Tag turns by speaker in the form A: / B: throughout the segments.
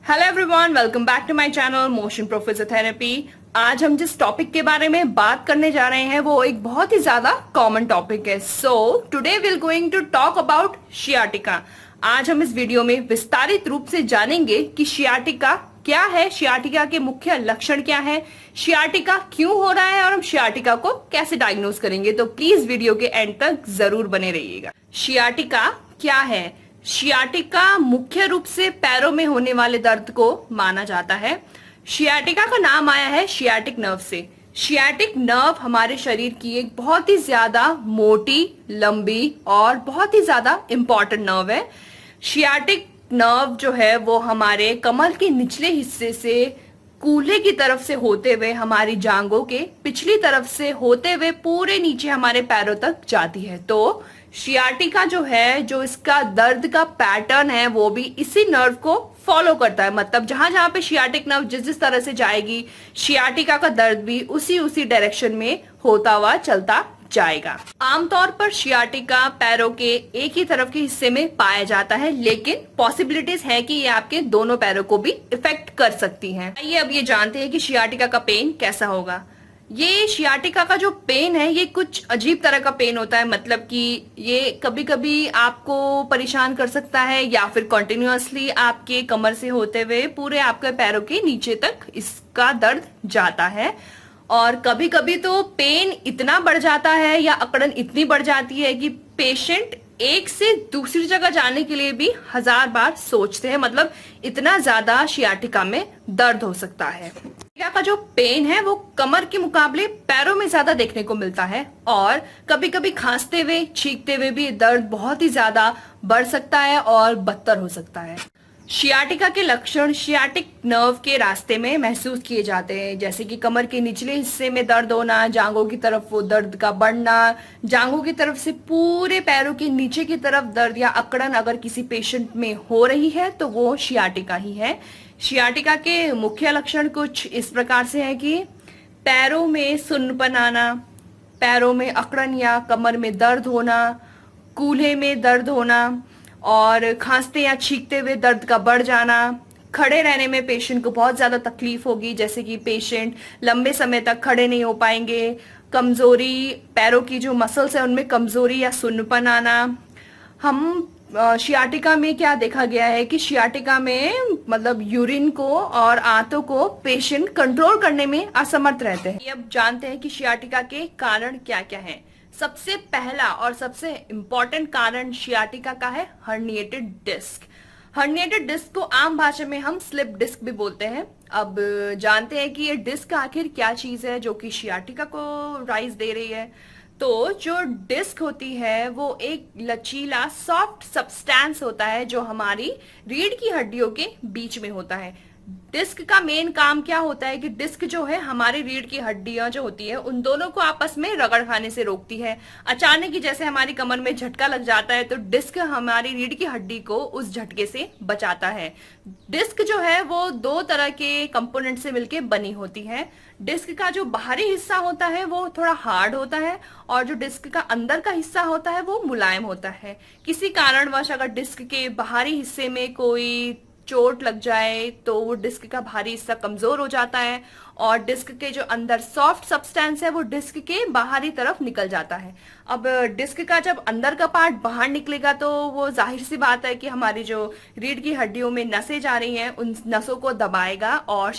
A: Hello everyone, welcome back to my channel motion pro physiotherapy. आज हम जिस topic के बारे में बात करने जा रहे हैं वो एक बहुत ही ज्यादा कॉमन टॉपिक है। So today we are going to talk about sciatica. आज हम इस वीडियो में विस्तारित रूप से जानेंगे कि शियाटिका क्या है, शियाटिका के मुख्य लक्षण क्या है, शियाटिका क्यों हो रहा है और हम शियाटिका को कैसे डायग्नोज करेंगे। तो प्लीज वीडियो के एंड तक जरूर बने रहिएगा। शियाटिका क्या है? शियाटिका मुख्य रूप से पैरों में होने वाले दर्द को माना जाता है। शियाटिका का नाम आया है शियाटिक नर्व से। शियाटिक नर्व हमारे शरीर की एक बहुत ही ज्यादा मोटी, लंबी और बहुत ही ज्यादा इंपॉर्टेंट नर्व है। शियाटिक नर्व जो है वो हमारे कमर के निचले हिस्से से कूल्हे की तरफ से होते हुए हमारी जांघों के पिछली तरफ से होते हुए पूरे नीचे हमारे पैरों तक जाती है। तो शियाटिका जो है, जो इसका दर्द का पैटर्न है वो भी इसी नर्व को फॉलो करता है। मतलब जहां जहां पे शियाटिक नर्व जिस जिस तरह से जाएगी, शियाटिका का दर्द भी उसी डायरेक्शन में होता हुआ चलता जाएगा। आमतौर पर शियाटिका पैरों के एक ही तरफ के हिस्से में पाया जाता है, लेकिन पॉसिबिलिटीज है कि ये आपके दोनों पैरों को भी इफेक्ट कर सकती हैं। आइए अब ये जानते हैं कि शियाटिका का पेन कैसा होगा। ये शियाटिका का जो पेन है ये कुछ अजीब तरह का पेन होता है। मतलब कि ये कभी कभी आपको परेशान कर सकता है या फिर कंटिन्यूअसली आपके कमर से होते हुए पूरे आपके पैरों के नीचे तक इसका दर्द जाता है। और कभी कभी तो पेन इतना बढ़ जाता है या अकड़न इतनी बढ़ जाती है कि पेशेंट एक से दूसरी जगह जाने के लिए भी 1000 बार सोचते हैं। मतलब इतना ज्यादा शियाटिका में दर्द हो सकता है। शियाटिका का जो पेन है वो कमर के मुकाबले पैरों में ज्यादा देखने को मिलता है और कभी कभी खांसते हुए, छींकते हुए भी दर्द बहुत ही ज्यादा बढ़ सकता है और बदतर हो सकता है। शियाटिका के लक्षण शियाटिक नर्व के रास्ते में महसूस किए जाते हैं, जैसे कि कमर के निचले हिस्से में दर्द होना, जांघों की तरफ वो दर्द का बढ़ना, जांघों की तरफ से पूरे पैरों के नीचे की तरफ दर्द या अकड़न अगर किसी पेशेंट में हो रही है तो वो शियाटिका ही है। शियाटिका के मुख्य लक्षण कुछ इस प्रकार से है कि पैरों में सुन्नपन आना, पैरों में अकड़न या कमर में दर्द होना, कूल्हे में दर्द होना और खांसते या छींकते हुए दर्द का बढ़ जाना। खड़े रहने में पेशेंट को बहुत ज्यादा तकलीफ होगी, जैसे कि पेशेंट लंबे समय तक खड़े नहीं हो पाएंगे। कमजोरी, पैरों की जो मसल्स है उनमें कमजोरी या सुन्नपन आना। हम शियाटिका में क्या देखा गया है कि शियाटिका में मतलब यूरिन को और आंतों को पेशेंट कंट्रोल करने में असमर्थ रहते हैं। अब जानते हैं कि शियाटिका के कारण क्या क्या हैं। सबसे पहला और सबसे इंपॉर्टेंट कारण शियाटिका का है हर्निएटेड डिस्क। हर्निएटेड डिस्क को आम भाषा में हम स्लिप डिस्क भी बोलते हैं। अब जानते हैं कि ये डिस्क आखिर क्या चीज है जो कि शियाटिका को राइज दे रही है। तो जो डिस्क होती है वो एक लचीला सॉफ्ट सब्सटेंस होता है जो हमारी रीढ़ की हड्डियों के बीच में होता है। डिस्क का मेन काम क्या होता है कि डिस्क जो है हमारी रीढ़ की हड्डियां जो होती है उन दोनों को आपस में रगड़ खाने से रोकती है। अचानक ही जैसे हमारी कमर में झटका लग जाता है तो डिस्क हमारी रीढ़ की हड्डी को उस झटके से बचाता है। डिस्क जो है वो दो तरह के कंपोनेंट से मिलकर बनी होती है। डिस्क का जो बाहरी हिस्सा होता है वो थोड़ा हार्ड होता है और जो डिस्क का अंदर का हिस्सा होता है वो मुलायम होता है। किसी कारणवश अगर डिस्क के बाहरी हिस्से में कोई चोट लग जाए तो वो डिस्क का भारी हिस्सा कमजोर हो जाता है और डिस्क के जो अंदर सॉफ्ट सब्सटेंस है वो डिस्क के बाहरी तरफ निकल जाता है। अब डिस्क का जब अंदर का पार्ट बाहर निकलेगा तो वो जाहिर सी बात है कि हमारी जो रीढ़ की हड्डियों में नसें जा रही हैं उन नसों को दबाएगा और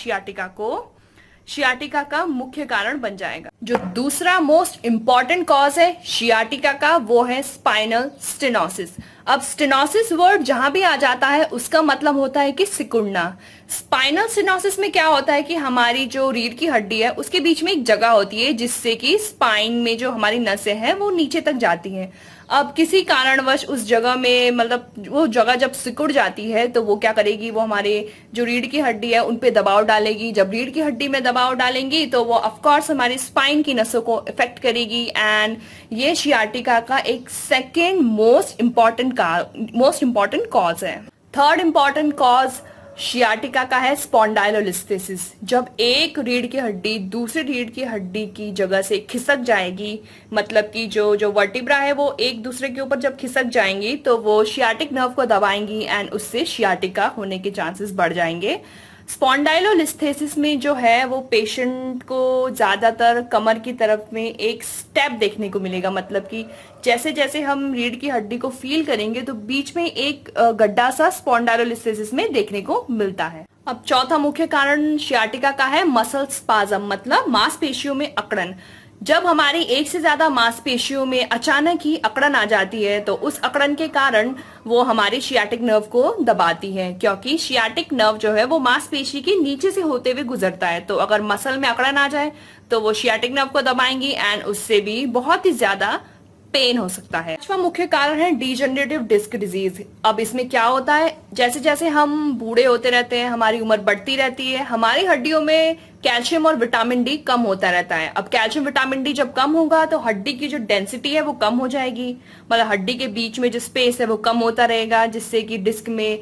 A: शियाटिका का मुख्य कारण बन जाएगा। जो दूसरा मोस्ट इंपॉर्टेंट कॉज है शियाटिका का वो है स्पाइनल स्टेनोसिस। अब स्टेनोसिस वर्ड जहां भी आ जाता है उसका मतलब होता है कि सिकुड़ना। स्पाइनल स्टेनोसिस में क्या होता है कि हमारी जो रीढ़ की हड्डी है उसके बीच में एक जगह होती है जिससे कि स्पाइन में जो हमारी नसें हैं वो नीचे तक जाती हैं। अब किसी कारणवश उस जगह में मतलब वो जगह जब सिकुड़ जाती है तो वो क्या करेगी, वो हमारे जो रीढ़ की हड्डी है उन पे दबाव डालेगी। जब रीढ़ की हड्डी में दबाव डालेंगी तो वो ऑफकोर्स हमारी स्पाइन की नसों को इफेक्ट करेगी एंड ये शियाटिका का एक सेकेंड मोस्ट इंपॉर्टेंट कॉज है। थर्ड इंपॉर्टेंट कॉज शियाटिका का है स्पॉन्डाइलोलिस्थेसिस। जब एक रीढ़ की हड्डी दूसरी रीढ़ की हड्डी की जगह से खिसक जाएगी, मतलब कि जो जो वर्टिब्रा है वो एक दूसरे के ऊपर जब खिसक जाएंगी तो वो शियाटिक नर्व को दबाएंगी एंड उससे शियाटिका होने के चांसेस बढ़ जाएंगे। स्पॉन्डाइलोलिस्थेसिस में जो है वो पेशेंट को ज्यादातर कमर की तरफ में एक स्टेप देखने को मिलेगा, मतलब कि जैसे जैसे हम रीढ़ की हड्डी को फील करेंगे तो बीच में एक गड्ढा सा स्पॉन्डाइलोलिस्थेसिस में देखने को मिलता है। अब चौथा मुख्य कारण शियाटिका का है मसल स्पाज्म, मतलब मांसपेशियों में अकड़न। जब हमारी एक से ज्यादा मांसपेशियों में अचानक ही अकड़न आ जाती है तो उस अकड़न के कारण वो हमारे शियाटिक नर्व को दबाती है, क्योंकि शियाटिक नर्व जो है वो मांसपेशी के नीचे से होते हुए गुजरता है। तो अगर मसल में अकड़न आ जाए तो वो शियाटिक नर्व को दबाएंगी एंड उससे भी बहुत ही ज्यादा पेन हो सकता है। पांचवा मुख्य कारण है डीजनरेटिव डिस्क डिजीज। अब इसमें क्या होता है, जैसे जैसे हम बूढ़े होते रहते हैं, हमारी उम्र बढ़ती रहती है, हमारी हड्डियों में कैल्शियम और विटामिन डी कम होता रहता है। अब कैल्शियम विटामिन डी जब कम होगा तो हड्डी की जो डेंसिटी है वो कम हो जाएगी, मतलब हड्डी के बीच में जो स्पेस है वो कम होता रहेगा, जिससे कि डिस्क में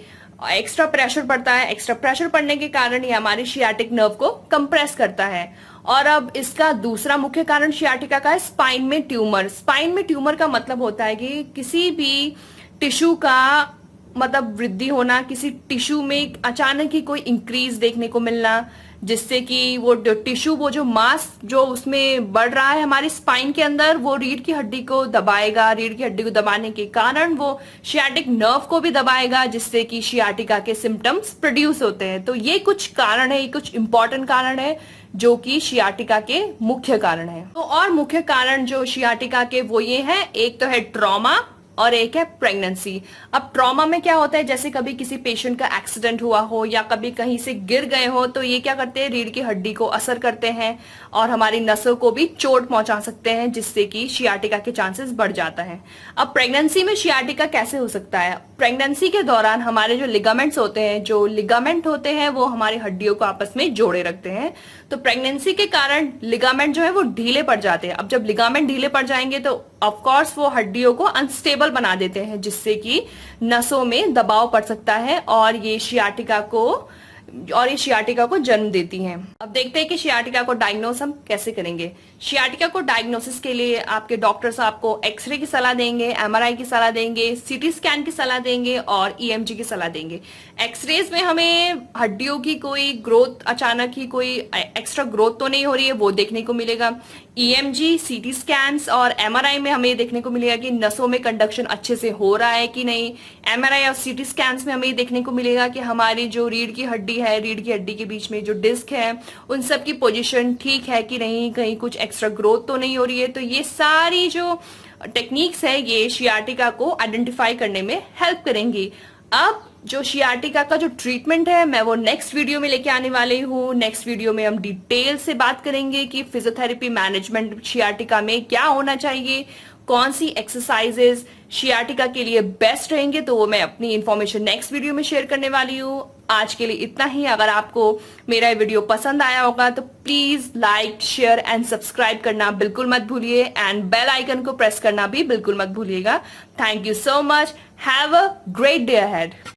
A: एक्स्ट्रा प्रेशर पड़ता है। एक्स्ट्रा प्रेशर पड़ने के कारण ये हमारी शियाटिक नर्व को कंप्रेस करता है। और अब इसका दूसरा मुख्य कारण शियाटिका का है स्पाइन में ट्यूमर। स्पाइन में ट्यूमर का मतलब होता है कि किसी भी टिश्यू का मतलब वृद्धि होना, किसी टिश्यू में अचानक ही कोई इंक्रीज देखने को मिलना, जिससे कि वो टिश्यू, वो जो मांस जो उसमें बढ़ रहा है हमारी स्पाइन के अंदर, वो रीढ़ की हड्डी को दबाएगा। रीढ़ की हड्डी को दबाने के कारण वो शियाटिक नर्व को भी दबाएगा, जिससे कि शियाटिका के सिम्टम्स प्रोड्यूस होते हैं। तो ये कुछ कारण है, ये कुछ इंपॉर्टेंट कारण है जो कि शियाटिका के मुख्य कारण है। तो और मुख्य कारण जो शियाटिका के वो ये है, एक तो है ट्रॉमा और एक है प्रेगनेंसी। अब ट्रॉमा में क्या होता है, जैसे कभी किसी पेशेंट का एक्सीडेंट हुआ हो या कभी कहीं से गिर गए हो तो ये क्या करते हैं, रीढ़ की हड्डी को असर करते हैं और हमारी नसों को भी चोट पहुंचा सकते हैं, जिससे कि शियाटिका के चांसेस बढ़ जाता है। अब प्रेगनेंसी में शियाटिका कैसे हो सकता है, प्रेगनेंसी के दौरान हमारे जो लिगामेंट्स होते हैं, जो लिगामेंट होते हैं वो हमारी हड्डियों को आपस में जोड़े रखते हैं। तो प्रेगनेंसी के कारण लिगामेंट जो है वो ढीले पड़ जाते हैं। अब जब लिगामेंट ढीले पड़ जाएंगे तो ऑफ कोर्स वो हड्डियों को अनस्टेबल बना देते हैं, जिससे कि नसों में दबाव पड़ सकता है और ये शियाटिका को जन्म देती हैं। अब देखते हैं कि शियाटिका को डायग्नोस हम कैसे करेंगे। शियाटिका को डायग्नोसिस के लिए आपके डॉक्टर्स आपको एक्सरे की सलाह देंगे, एमआरआई की सलाह देंगे, सीटी स्कैन की सलाह देंगे और ईएमजी की सलाह देंगे। एक्सरेज में हमें हड्डियों की कोई ग्रोथ, अचानक ही कोई एक्स्ट्रा ग्रोथ तो नहीं हो रही है, वो देखने को मिलेगा। ईएमजी, सीटी स्कैन्स और एमआरआई में हमें देखने को मिलेगा कि नसों में कंडक्शन अच्छे से हो रहा है कि नहीं। एमआरआई और सीटी स्कैन्स में हमें देखने को मिलेगा कि हमारी जो रीढ़ की हड्डी है, रीढ़ की हड्डी के बीच में जो डिस्क है, उन सब की पोजीशन ठीक है कि नहीं, कहीं कुछ एक्स्ट्रा ग्रोथ तो नहीं हो रही है। तो ये सारी जो टेक्निक्स है ये शियाटिका को आइडेंटिफाई करने में हेल्प करेंगी। अब जो शियाटिका का जो ट्रीटमेंट है मैं वो नेक्स्ट वीडियो में लेके आने वाली हूँ। नेक्स्ट वीडियो में हम डिटेल से बात करेंगे कि फिजियोथेरेपी मैनेजमेंट शियाटिका में क्या होना चाहिए, कौन सी एक्सरसाइजेस शियाटिका के लिए बेस्ट रहेंगे, तो वो मैं अपनी इंफॉर्मेशन नेक्स्ट वीडियो में शेयर करने वाली हूँ। आज के लिए इतना ही। अगर आपको मेरा वीडियो पसंद आया होगा तो please like, share and subscribe करना बिल्कुल मत भूलिए एंड बेल आइकन को प्रेस करना भी बिल्कुल मत भूलिएगा। Thank you so much. Have a great day ahead.